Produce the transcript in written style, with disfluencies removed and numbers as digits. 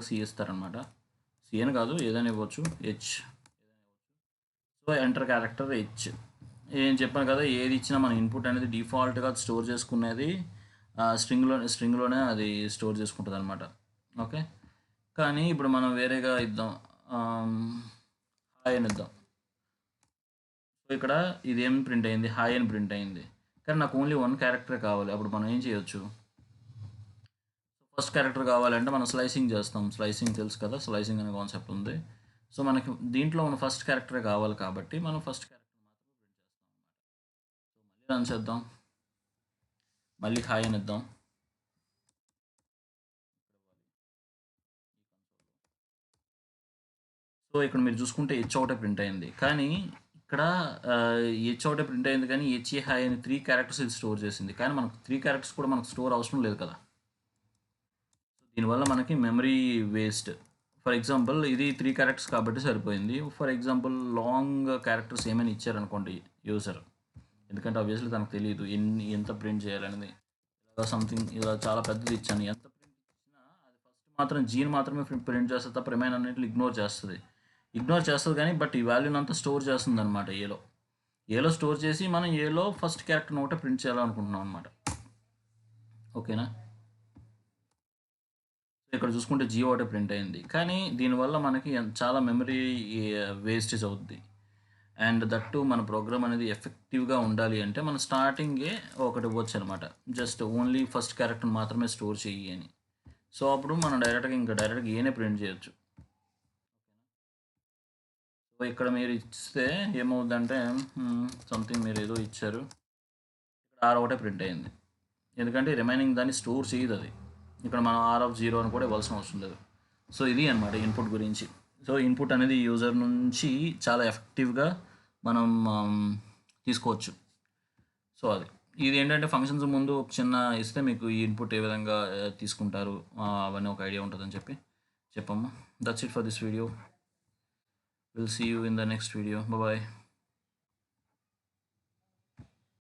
C ఇస్తారనమాట. C అని కాదు ఏదైనా ఇవ్వచ్చు, H. So enter character H. ఏం చెప్పాను కదా, ఏది ఇచ్చినా మన ఇన్పుట్ అనేది డిఫాల్ట్గా స్టోర్ చేసుకునేది స్ట్రింగ్లోనే అది స్టోర్ చేసుకుంటుంది అనమాట. ఓకే, కానీ ఇప్పుడు మనం వేరేగా ఇద్దాం, హాయ్ అని ఇద్దాం. సో ఇక్కడ ఇది ఏం ప్రింట్ అయింది, హాయ్ అని ప్రింట్ అయింది. కానీ నాకు ఓన్లీ వన్ క్యారెక్టర్ కావాలి. అప్పుడు మనం ఏం చేయొచ్చు, ఫస్ట్ క్యారెక్టర్ కావాలంటే మనం స్లైసింగ్ చేస్తాం. స్లైసింగ్ తెలుసు కదా, స్లైసింగ్ అనే కాన్సెప్ట్ ఉంది. సో మనకి దీంట్లో ఉన్న ఫస్ట్ క్యారెక్టర్ కావాలి కాబట్టి మనం ఫస్ట్ క్యారెక్టర్ మాత్రం ప్రింట్ చేస్తాం. సో మళ్ళీ రన్ చేద్దాం, మళ్ళీ హాయ్ అని ఇద్దాం. సో ఇక్కడ మీరు చూసుకుంటే హెచ్ ఒకటే ప్రింట్ అయింది. కానీ ఇక్కడ హెచ్ ఒకటే ప్రింట్ అయింది, కానీ హెచ్ హాయ్ అని 3 క్యారెక్టర్స్ ఇది స్టోర్ చేసింది. కానీ మనకు 3 క్యారెక్టర్స్ కూడా మనకు స్టోర్ అవసరం లేదు కదా. దీనివల్ల మనకి మెమరీ వేస్ట్. ఫర్ ఎగ్జాంపుల్ ఇది 3 క్యారెక్టర్స్ కాబట్టి సరిపోయింది. ఫర్ ఎగ్జాంపుల్ లాంగ్ క్యారెక్టర్స్ ఏమైనా ఇచ్చారనుకోండి యూజర్, ఎందుకంటే ఆబ్వియస్లీ తనకు తెలియదు ఎంత ప్రింట్ చేయాలనేది. ఇలా సంథింగ్ ఇలా చాలా పెద్దది ఇచ్చాను, ఎంత ప్రింట్ ఇచ్చినా అది ఫస్ట్ మాత్రం జీని మాత్రమే ప్రింట్ చేస్తుంది తప్ప రిమైన్ అన్నింటిని ఇగ్నోర్ చేస్తుంది కానీ బట్ ఈ వాల్యూని అంతా స్టోర్ చేస్తుంది అనమాట. ఏలో స్టోర్ చేసి మనం ఏలో ఫస్ట్ క్యారెక్టర్ ఒకటే ప్రింట్ చేయాలనుకుంటున్నాం అనమాట. ఓకేనా, ఇక్కడ చూసుకుంటే జియో ఒకటే ప్రింట్ అయింది, కానీ దీనివల్ల మనకి చాలా మెమరీ వేస్టేజ్ అవుద్ది. అండ్ దట్టు మన ప్రోగ్రామ్ అనేది ఎఫెక్టివ్గా ఉండాలి అంటే మనం స్టార్టింగే ఒకటి ఇవ్వచ్చు అనమాట, జస్ట్ ఓన్లీ ఫస్ట్ క్యారెక్టర్ మాత్రమే స్టోర్ చెయ్యి అని. సో అప్పుడు మనం డైరెక్ట్గా ఏనే ప్రింట్ చేయొచ్చు. సో ఇక్కడ మీరు ఇస్తే ఏమవుద్దంటే సంథింగ్ మీరు ఏదో ఇచ్చారు, ఇక్కడ ఆర్ ఒకటే ప్రింట్ అయింది, ఎందుకంటే రిమైనింగ్ దాన్ని స్టోర్ చేయదు అది. ఇక్కడ మనం ఆర్ ఆఫ్ 0 అని కూడా ఇవ్వాల్సిన అవసరం లేదు. సో ఇది అనమాట ఇన్పుట్ గురించి. సో ఇన్పుట్ అనేది యూజర్ నుంచి చాలా ఎఫెక్టివ్గా మనం తీసుకోవచ్చు. సో ఇది ఏంటంటే ఫంక్షన్స్ ముందు ఒక చిన్న ఇస్తే మీకు ఈ ఇన్పుట్ ఏ విధంగా తీసుకుంటారు అవన్నీ ఒక ఐడియా ఉంటుందని చెప్పాము. That's it for this video. Will see you in the next video. Bye.